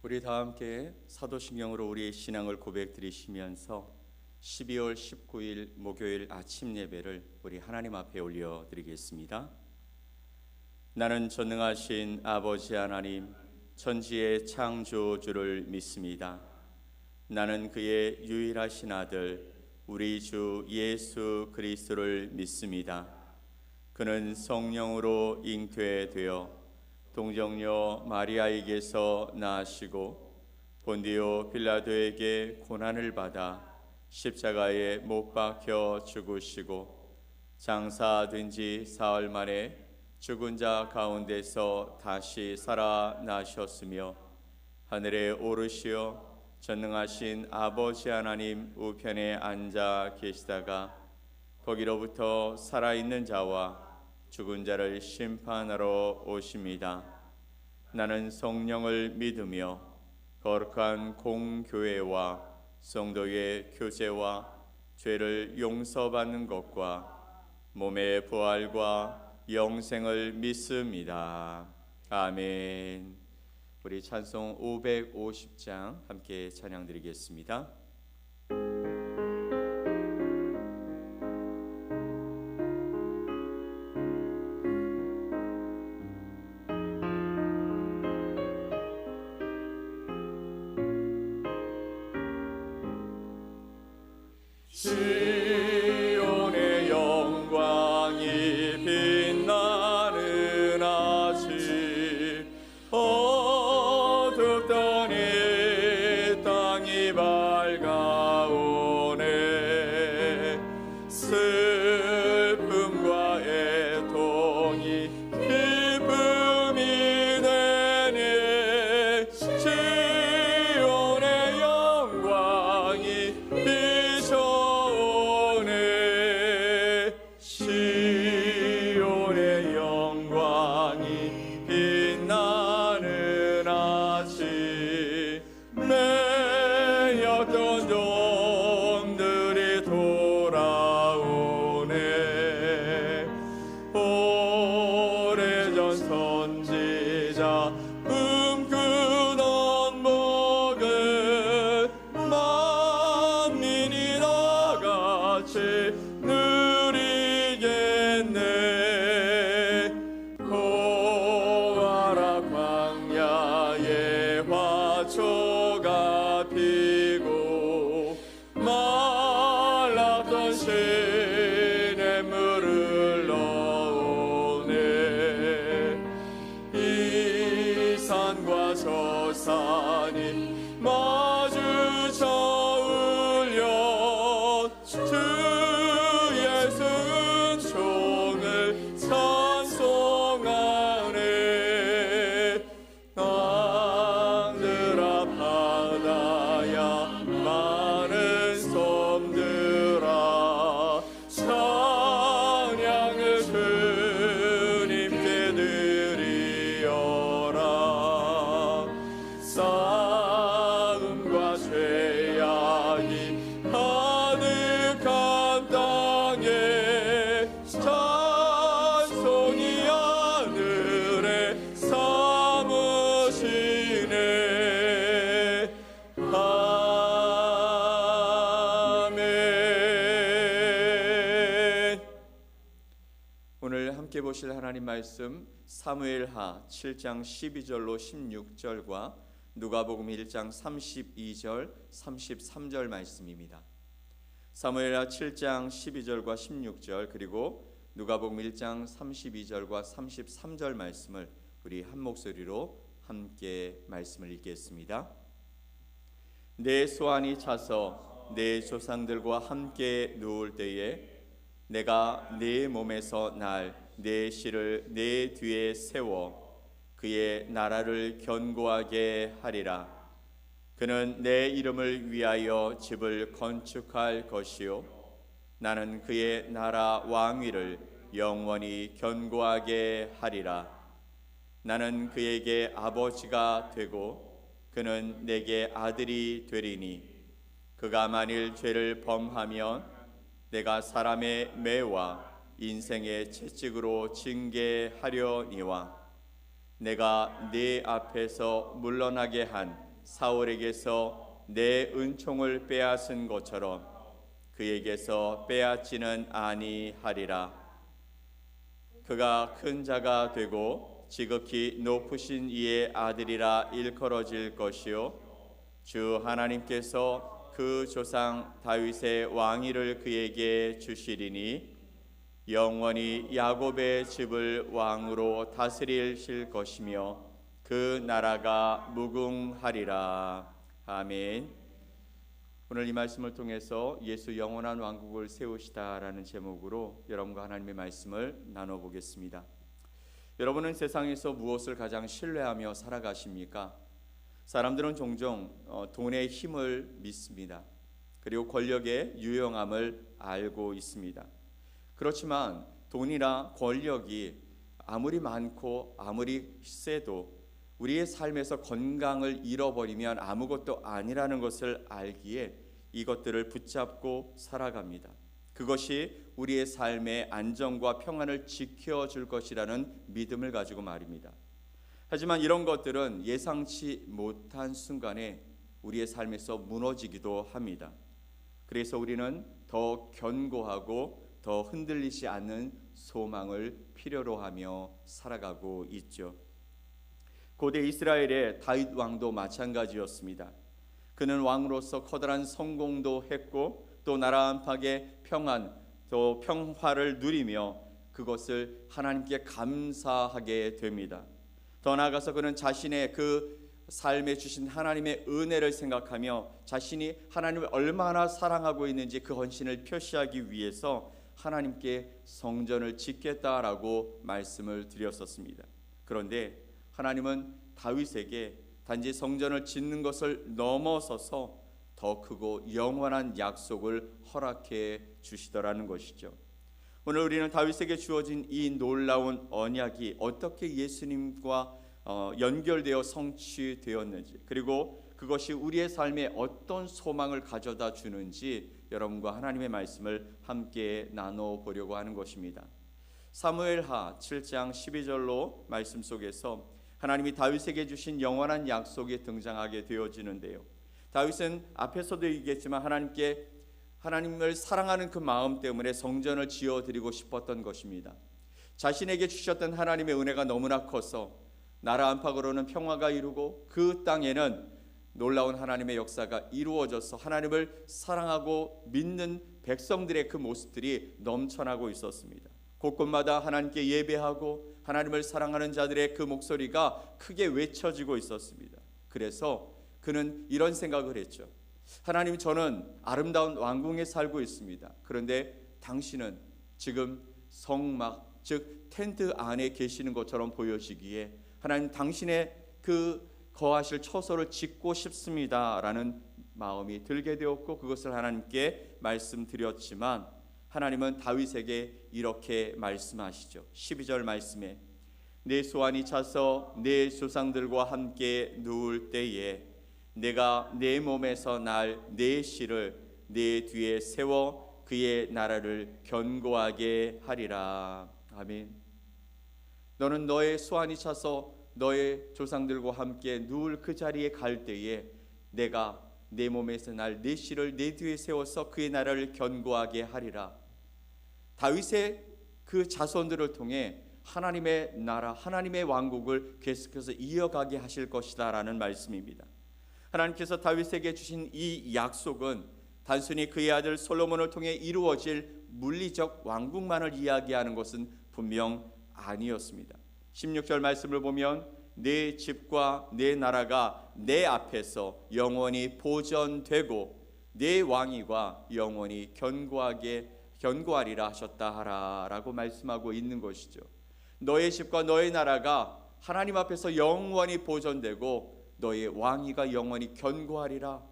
우리 다 함께 사도신경으로 우리의 신앙을 고백드리시면서 12월 19일 목요일 아침 예배를 우리 하나님 앞에 올려드리겠습니다. 나는 전능하신 아버지 하나님, 천지의 창조주를 믿습니다. 나는 그의 유일하신 아들 우리 주 예수 그리스도를 믿습니다. 그는 성령으로 잉태되어 동정녀 마리아에게서 나시고 본디오 빌라도에게 고난을 받아 십자가에 못 박혀 죽으시고 장사된 지 사흘 만에 죽은 자 가운데서 다시 살아나셨으며 하늘에 오르시어 전능하신 아버지 하나님 우편에 앉아 계시다가 거기로부터 살아있는 자와 죽은 자를 심판하러 오십니다. 나는 성령을 믿으며 거룩한 공교회와 성도의 교제와 죄를 용서받는 것과 몸의 부활과 영생을 믿습니다. 아멘. 우리 찬송 550장 함께 찬양드리겠습니다. 시온의 영광이 빛나는 아침 어둡던 이 땅이 밝아오네. 슬픔과 애통이 기쁨이 되네. 시온의 영광이 시온의 영광이 빛나는 아침 매였던 종들이 돌아오네. 오래전 선지자 꿈꾸던 복을 만민이 다같이 고아라 광야에 화초가 피고 말랐던 시냇물을 넣으네. 이 산과 저 산이 마주쳐 울려 주 예수는 종을 찬송하네. 땅들아 바다야 많은 섬들아 찬양을 주님께 드리어라. 싸움과 죄악이 가득한 땅에 찬송이 하늘에 사무시네. 아멘. 오늘 함께 보실 하나님 말씀 사무엘하 7장 12절로 16절과 누가복음 1장 32절 33절 말씀입니다. 사무엘하 7장 12절과 16절 그리고 누가복음 1장 32절과 33절 말씀을 우리 한 목소리로 함께 말씀을 읽겠습니다. 내 소환이 차서 내 조상들과 함께 누울 때에 내가 내 몸에서 날 내 씨를 내 뒤에 세워 그의 나라를 견고하게 하리라. 그는 내 이름을 위하여 집을 건축할 것이요 나는 그의 나라 왕위를 영원히 견고하게 하리라. 나는 그에게 아버지가 되고 그는 내게 아들이 되리니 그가 만일 죄를 범하면 내가 사람의 매와 인생의 채찍으로 징계하려니와 내가 네 앞에서 물러나게 한 사울에게서 내 은총을 빼앗은 것처럼 그에게서 빼앗지는 아니하리라. 그가 큰 자가 되고 지극히 높으신 이의 아들이라 일컬어질 것이요 주 하나님께서 그 조상 다윗의 왕위를 그에게 주시리니 영원히 야곱의 집을 왕으로 다스리실 것이며 그 나라가 무궁하리라. 아멘. 오늘 이 말씀을 통해서 예수 영원한 왕국을 세우시다라는 제목으로 여러분과 하나님의 말씀을 나눠보겠습니다. 여러분은 세상에서 무엇을 가장 신뢰하며 살아가십니까? 사람들은 종종 돈의 힘을 믿습니다. 그리고 권력의 유용함을 알고 있습니다. 그렇지만 돈이나 권력이 아무리 많고 아무리 세도 우리의 삶에서 건강을 잃어버리면 아무것도 아니라는 것을 알기에 이것들을 붙잡고 살아갑니다. 그것이 우리의 삶의 안정과 평안을 지켜줄 것이라는 믿음을 가지고 말입니다. 하지만 이런 것들은 예상치 못한 순간에 우리의 삶에서 무너지기도 합니다. 그래서 우리는 더 견고하고 더 흔들리지 않는 소망을 필요로 하며 살아가고 있죠. 고대 이스라엘의 다윗 왕도 마찬가지였습니다. 그는 왕으로서 커다란 성공도 했고 또 나라 안팎의 평안 또 평화를 누리며 그것을 하나님께 감사하게 됩니다. 더 나아가서 그는 자신의 그 삶에 주신 하나님의 은혜를 생각하며 자신이 하나님을 얼마나 사랑하고 있는지 그 헌신을 표시하기 위해서 하나님께 성전을 짓겠다라고 말씀을 드렸었습니다. 그런데 하나님은 다윗에게 단지 성전을 짓는 것을 넘어서서 더 크고 영원한 약속을 허락해 주시더라는 것이죠. 오늘 우리는 다윗에게 주어진 이 놀라운 언약이 어떻게 예수님과 연결되어 성취되었는지, 그리고 그것이 우리의 삶에 어떤 소망을 가져다 주는지 여러분과 하나님의 말씀을 함께 나눠보려고 하는 것입니다. 사무엘하 7장 12절로 말씀 속에서 하나님이 다윗에게 주신 영원한 약속이 등장하게 되어지는데요. 다윗은 앞에서도 얘기했지만 하나님을 사랑하는 그 마음 때문에 성전을 지어드리고 싶었던 것입니다. 자신에게 주셨던 하나님의 은혜가 너무나 커서 나라 안팎으로는 평화가 이루고 그 땅에는 놀라운 하나님의 역사가 이루어져서 하나님을 사랑하고 믿는 백성들의 그 모습들이 넘쳐나고 있었습니다. 곳곳마다 하나님께 예배하고 하나님을 사랑하는 자들의 그 목소리가 크게 외쳐지고 있었습니다. 그래서 그는 이런 생각을 했죠. 하나님, 저는 아름다운 왕궁에 살고 있습니다. 그런데 당신은 지금 성막, 즉 텐트 안에 계시는 것처럼 보여지기에 하나님, 당신의 그 거하실 처소를 짓고 싶습니다라는 마음이 들게 되었고 그것을 하나님께 말씀드렸지만 하나님은 다윗에게 이렇게 말씀하시죠. 12절 말씀에 내 소환이 차서 내 조상들과 함께 누울 때에 내가 내 몸에서 날 내 씨를 내 뒤에 세워 그의 나라를 견고하게 하리라. 아멘. 너는 너의 소환이 차서 너의 조상들과 함께 누울 그 자리에 갈 때에 내가 내 몸에서 날 내 씨를 내 뒤에 세워서 그의 나라를 견고하게 하리라. 다윗의 그 자손들을 통해 하나님의 나라, 하나님의 왕국을 계속해서 이어가게 하실 것이다 라는 말씀입니다. 하나님께서 다윗에게 주신 이 약속은 단순히 그의 아들 솔로몬을 통해 이루어질 물리적 왕국만을 이야기하는 것은 분명 아니었습니다. 16절 말씀을 보면 내 집과 내 나라가 내 앞에서 영원히 보존되고 내 왕위가 영원히 견고하리라 하셨다 하라라고 말씀하고 있는 것이죠. 너의 집과 너의 나라가 하나님 앞에서 영원히 보존되고 너의 왕위가 영원히 견고하리라.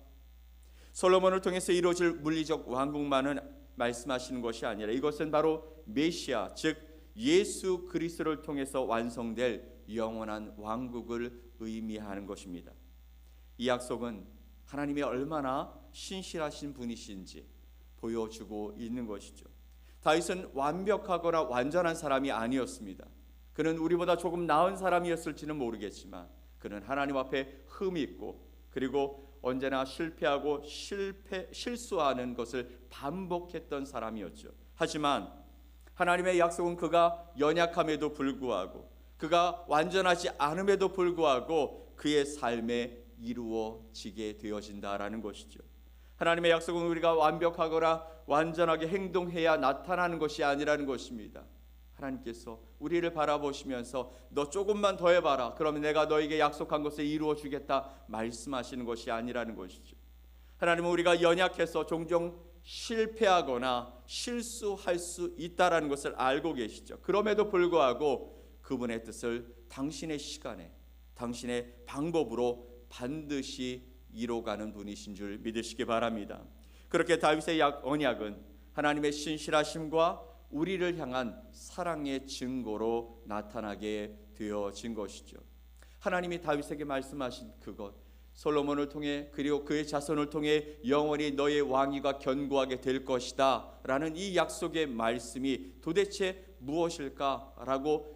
솔로몬을 통해서 이루어질 물리적 왕국만은 말씀하시는 것이 아니라 이것은 바로 메시아, 즉 예수 그리스도를 통해서 완성될 영원한 왕국을 의미하는 것입니다. 이 약속은 하나님이 얼마나 신실하신 분이신지 보여주고 있는 것이죠. 다윗은 완벽하거나 완전한 사람이 아니었습니다. 그는 우리보다 조금 나은 사람이었을지는 모르겠지만 그는 하나님 앞에 흠이 있고 그리고 언제나 실패하고 실수하는 것을 반복했던 사람이었죠. 하지만 하나님의 약속은 그가 연약함에도 불구하고 그가 완전하지 않음에도 불구하고 그의 삶에 이루어지게 되어진다라는 것이죠. 하나님의 약속은 우리가 완벽하거나 완전하게 행동해야 나타나는 것이 아니라는 것입니다. 하나님께서 우리를 바라보시면서 너 조금만 더 해봐라, 그러면 내가 너에게 약속한 것을 이루어 주겠다 말씀하시는 것이 아니라는 것이죠. 하나님은 우리가 연약해서 종종 실패하거나 실수할 수 있다라는 것을 알고 계시죠. 그럼에도 불구하고 그분의 뜻을 당신의 시간에 당신의 방법으로 반드시 이뤄가는 분이신 줄 믿으시기 바랍니다. 그렇게 다윗의 언약은 하나님의 신실하심과 우리를 향한 사랑의 증거로 나타나게 되어진 것이죠. 하나님이 다윗에게 말씀하신 그것, 솔로몬을 통해 그리고 그의 자손을 통해 영원히 너의 왕위가 견고하게 될 것이다 라는 이 약속의 말씀이 도대체 무엇일까라고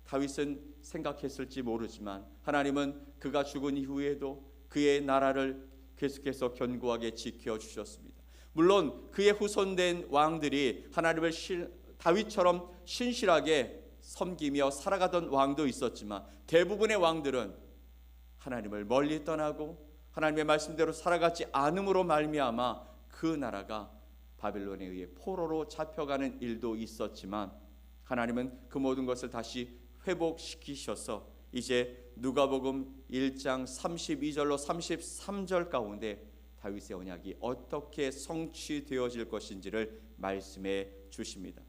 다윗은 생각했을지 모르지만 하나님은 그가 죽은 이후에도 그의 나라를 계속해서 견고하게 지켜주셨습니다. 물론 그의 후손된 왕들이 하나님을 다윗처럼 신실하게 섬기며 살아가던 왕도 있었지만 대부분의 왕들은 하나님을 멀리 떠나고 하나님의 말씀대로 살아가지 않음으로 말미암아 그 나라가 바벨론에 의해 포로로 잡혀가는 일도 있었지만 하나님은 그 모든 것을 다시 회복시키셔서 이제 누가복음 1장 32절로 33절 가운데 다윗의 언약이 어떻게 성취되어질 것인지를 말씀해 주십니다.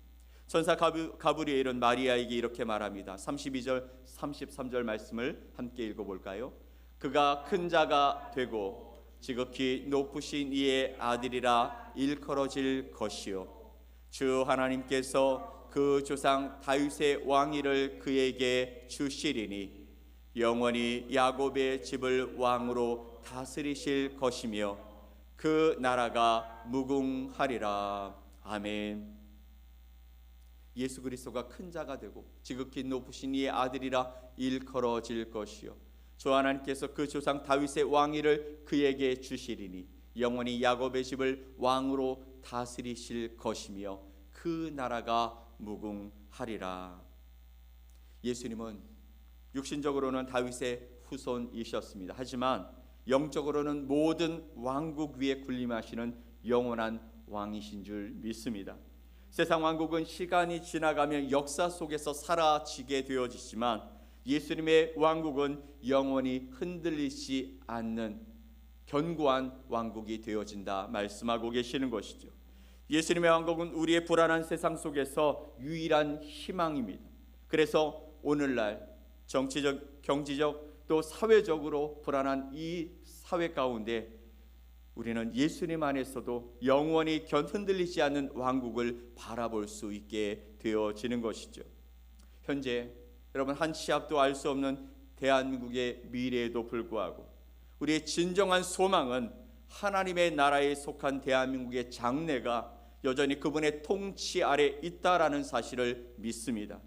천사 가브리엘은 이런 마리아에게 이렇게 말합니다. 32절 33절 말씀을 함께 읽어볼까요? 그가 큰 자가 되고 지극히 높으신 이의 아들이라 일컬어질 것이요 주 하나님께서 그 조상 다윗의 왕위를 그에게 주시리니 영원히 야곱의 집을 왕으로 다스리실 것이며 그 나라가 무궁하리라. 아멘. 예수 그리스도가 큰 자가 되고 지극히 높으신 이의 아들이라 일컬어질 것이요 주 하나님께서 그 조상 다윗의 왕위를 그에게 주시리니 영원히 야곱의 집을 왕으로 다스리실 것이며 그 나라가 무궁하리라. 예수님은 육신적으로는 다윗의 후손이셨습니다. 하지만 영적으로는 모든 왕국 위에 군림하시는 영원한 왕이신 줄 믿습니다. 세상 왕국은 시간이 지나가면 역사 속에서 사라지게 되어지지만 예수님의 왕국은 영원히 흔들리지 않는 견고한 왕국이 되어진다 말씀하고 계시는 것이죠. 예수님의 왕국은 우리의 불안한 세상 속에서 유일한 희망입니다. 그래서 오늘날 정치적, 경제적 또 사회적으로 불안한 이 사회 가운데 우리는 예수님 안에서도 영원히 흔들리지 않는 왕국을 바라볼 수 있게 되어지는 것이죠. 현재 여러분 한 치 앞도 알 수 없는 대한민국의 미래에도 불구하고 우리의 진정한 소망은 하나님의 나라에 속한 대한민국의 장래가 여전히 그분의 통치 아래 있다라는 사실을 믿습니다.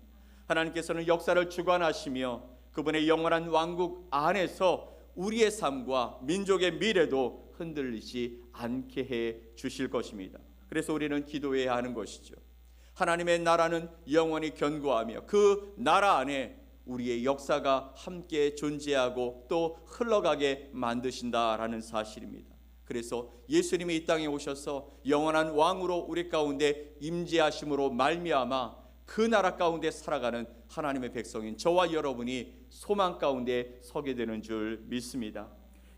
하나님께서는 역사를 주관하시며 그분의 영원한 왕국 안에서 우리의 삶과 민족의 미래도 흔들리지 않게 해 주실 것입니다. 그래서 우리는 기도해야 하는 것이죠. 하나님의 나라는 영원히 견고하며 그 나라 안에 우리의 역사가 함께 존재하고 또 흘러가게 만드신다라는 사실입니다. 그래서 예수님이 이 땅에 오셔서 영원한 왕으로 우리 가운데 임재하심으로 말미암아 그 나라 가운데 살아가는 하나님의 백성인 저와 여러분이 소망 가운데 서게 되는 줄 믿습니다.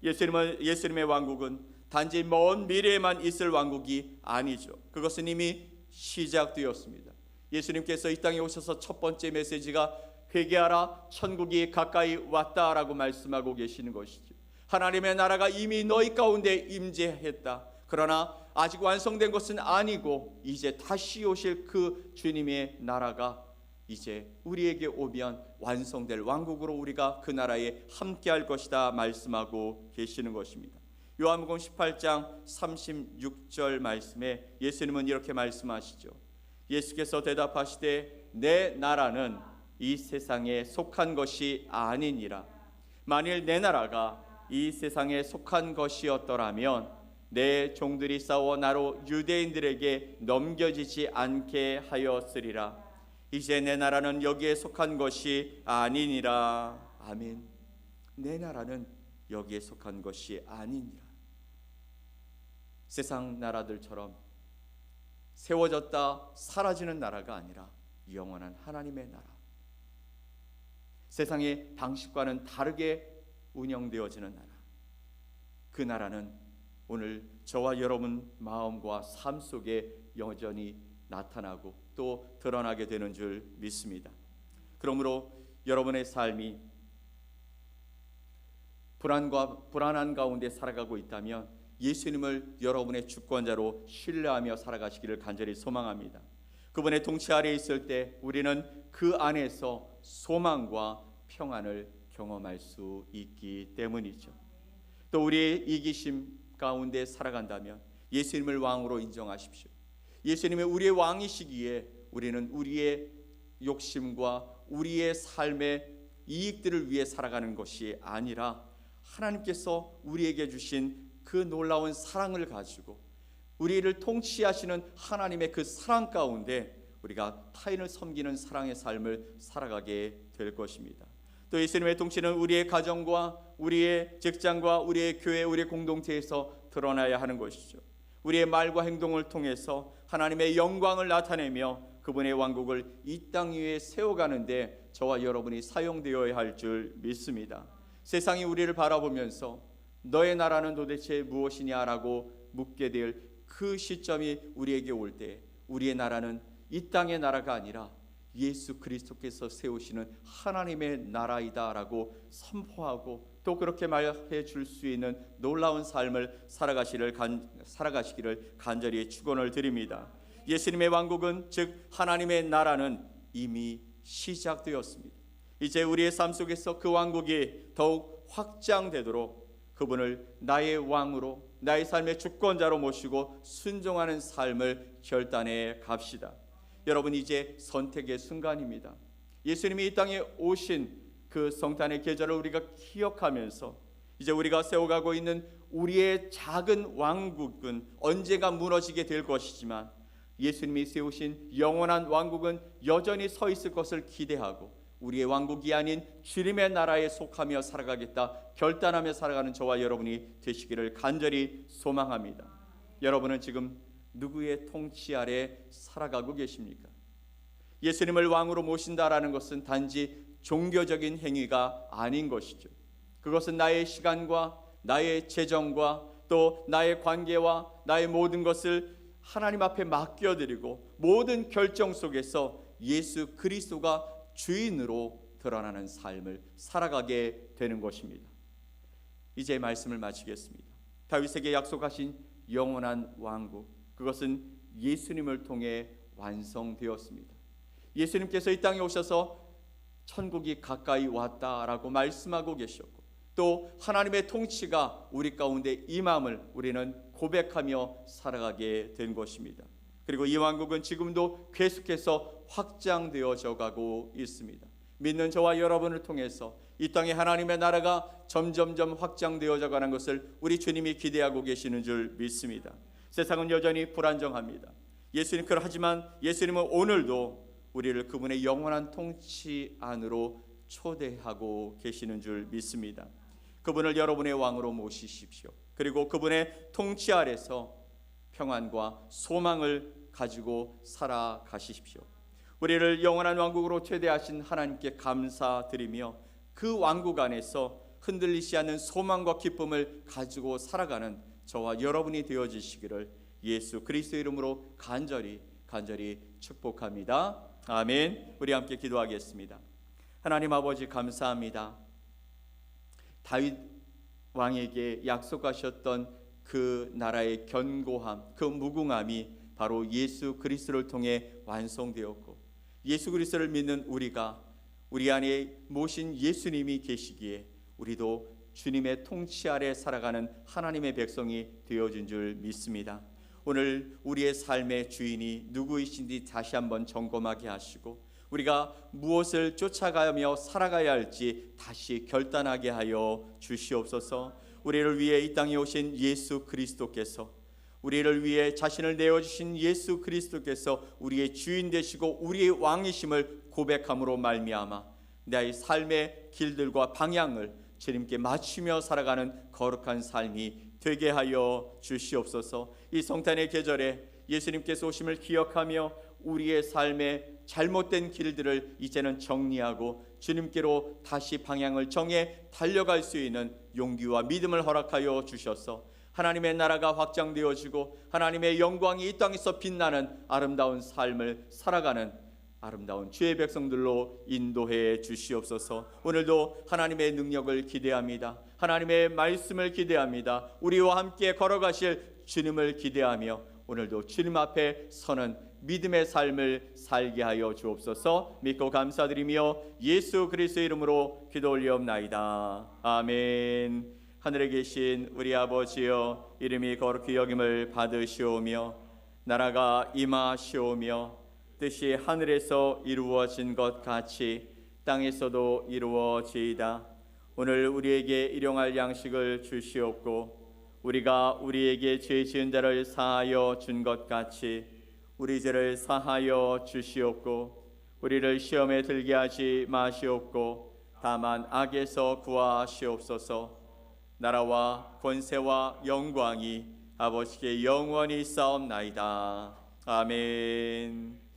예수님의 왕국은 단지 먼 미래에만 있을 왕국이 아니죠. 그것은 이미 시작되었습니다. 예수님께서 이 땅에 오셔서 첫 번째 메시지가 회개하라, 천국이 가까이 왔다라고 말씀하고 계시는 것이죠. 하나님의 나라가 이미 너희 가운데 임재했다. 그러나 아직 완성된 것은 아니고 이제 다시 오실 그 주님의 나라가 이제 우리에게 오면 완성될 왕국으로 우리가 그 나라에 함께할 것이다 말씀하고 계시는 것입니다. 요한복음 18장 36절 말씀에 예수님은 이렇게 말씀하시죠. 예수께서 대답하시되 내 나라는 이 세상에 속한 것이 아니니라. 만일 내 나라가 이 세상에 속한 것이었더라면 내 종들이 싸워 나로 유대인들에게 넘겨지지 않게 하였으리라. 이제 내 나라는 여기에 속한 것이 아니니라. 아멘. 내 나라는 여기에 속한 것이 아니니라. 세상 나라들처럼 세워졌다 사라지는 나라가 아니라 영원한 하나님의 나라. 세상의 방식과는 다르게 운영되어지는 나라. 그 나라는 오늘 저와 여러분 마음과 삶 속에 여전히 나타나고 또 드러나게 되는 줄 믿습니다. 그러므로 여러분의 삶이 불안한 가운데 살아가고 있다면 예수님을 여러분의 주권자로 신뢰하며 살아가시기를 간절히 소망합니다. 그분의 통치 아래에 있을 때 우리는 그 안에서 소망과 평안을 경험할 수 있기 때문이죠. 또 우리의 이기심 가운데 살아간다면 예수님을 왕으로 인정하십시오. 예수님이 우리의 왕이시기에 우리는 우리의 욕심과 우리의 삶의 이익들을 위해 살아가는 것이 아니라 하나님께서 우리에게 주신 그 놀라운 사랑을 가지고 우리를 통치하시는 하나님의 그 사랑 가운데 우리가 타인을 섬기는 사랑의 삶을 살아가게 될 것입니다. 또 예수님의 통치는 우리의 가정과 우리의 직장과 우리의 교회, 우리의 공동체에서 드러나야 하는 것이죠. 우리의 말과 행동을 통해서 하나님의 영광을 나타내며 그분의 왕국을 이 땅 위에 세워가는데 저와 여러분이 사용되어야 할 줄 믿습니다. 세상이 우리를 바라보면서 너의 나라는 도대체 무엇이냐라고 묻게 될 그 시점이 우리에게 올 때 우리의 나라는 이 땅의 나라가 아니라 예수 그리스도께서 세우시는 하나님의 나라이다라고 선포하고 또 그렇게 말해 줄 수 있는 놀라운 삶을 살아가시기를 간절히 축원을 드립니다. 예수님의 왕국은 즉 하나님의 나라는 이미 시작되었습니다. 이제 우리의 삶 속에서 그 왕국이 더욱 확장되도록 그분을 나의 왕으로 나의 삶의 주권자로 모시고 순종하는 삶을 결단해 갑시다. 여러분 이제 선택의 순간입니다. 예수님이 이 땅에 오신 그 성탄의 계절을 우리가 기억하면서 이제 우리가 세워가고 있는 우리의 작은 왕국은 언제가 무너지게 될 것이지만 예수님이 세우신 영원한 왕국은 여전히 서 있을 것을 기대하고 우리의 왕국이 아닌 주님의 나라에 속하며 살아가겠다 결단하며 살아가는 저와 여러분이 되시기를 간절히 소망합니다. 여러분은 지금 누구의 통치 아래 살아가고 계십니까? 예수님을 왕으로 모신다라는 것은 단지 종교적인 행위가 아닌 것이죠. 그것은 나의 시간과 나의 재정과 또 나의 관계와 나의 모든 것을 하나님 앞에 맡겨드리고 모든 결정 속에서 예수 그리스도가 주인으로 드러나는 삶을 살아가게 되는 것입니다. 이제 말씀을 마치겠습니다. 다윗에게 약속하신 영원한 왕국, 그것은 예수님을 통해 완성되었습니다. 예수님께서 이 땅에 오셔서 천국이 가까이 왔다라고 말씀하고 계셨고 또 하나님의 통치가 우리 가운데 임함을 우리는 고백하며 살아가게 된 것입니다. 그리고 이 왕국은 지금도 계속해서 확장되어져 가고 있습니다. 믿는 저와 여러분을 통해서 이 땅에 하나님의 나라가 점점점 확장되어져 가는 것을 우리 주님이 기대하고 계시는 줄 믿습니다. 세상은 여전히 불안정합니다. 하지만 예수님은 오늘도 우리를 그분의 영원한 통치 안으로 초대하고 계시는 줄 믿습니다. 그분을 여러분의 왕으로 모시십시오. 그리고 그분의 통치 아래서 평안과 소망을 가지고 살아가십시오. 우리를 영원한 왕국으로 초대하신 하나님께 감사드리며 그 왕국 안에서 흔들리지 않는 소망과 기쁨을 가지고 살아가는 저와 여러분이 되어지시기를 예수 그리스도 이름으로 간절히 축복합니다. 아멘. 우리 함께 기도하겠습니다. 하나님 아버지 감사합니다. 다윗 왕에게 약속하셨던 그 나라의 견고함, 그 무궁함이 바로 예수 그리스도를 통해 완성되었고, 예수 그리스도를 믿는 우리가 우리 안에 모신 예수님이 계시기에 우리도 주님의 통치 아래 살아가는 하나님의 백성이 되어준 줄 믿습니다. 오늘 우리의 삶의 주인이 누구이신지 다시 한번 점검하게 하시고, 우리가 무엇을 쫓아가며 살아가야 할지 다시 결단하게 하여 주시옵소서. 우리를 위해 이 땅에 오신 예수 그리스도께서, 우리를 위해 자신을 내어주신 예수 그리스도께서 우리의 주인 되시고 우리의 왕이심을 고백함으로 말미암아 나의 삶의 길들과 방향을 주님께 맞추며 살아가는 거룩한 삶이 되게 하여 주시옵소서. 이 성탄의 계절에 예수님께서 오심을 기억하며 우리의 삶의 잘못된 길들을 이제는 정리하고 주님께로 다시 방향을 정해 달려갈 수 있는 용기와 믿음을 허락하여 주셔서 하나님의 나라가 확장되어지고 하나님의 영광이 이 땅에서 빛나는 아름다운 삶을 살아가는 아름다운 주의 백성들로 인도해 주시옵소서. 오늘도 하나님의 능력을 기대합니다. 하나님의 말씀을 기대합니다. 우리와 함께 걸어가실 주님을 기대하며 오늘도 주님 앞에 서는 믿음의 삶을 살게 하여 주옵소서. 믿고 감사드리며 예수 그리스도의 이름으로 기도 올리옵나이다. 아멘. 하늘에 계신 우리 아버지여, 이름이 거룩히 여김을 받으시오며 나라가 임하시오며 뜻이 하늘에서 이루어진 것 같이 땅에서도 이루어지이다. 오늘 우리에게 일용할 양식을 주시옵고 우리가 우리에게 죄 지은 자를 사하여 준 것 같이 우리 죄를 사하여 주시옵고 우리를 시험에 들게 하지 마시옵고 다만 악에서 구하시옵소서. 나라와 권세와 영광이 아버지께 영원히 있사옵나이다. 아멘.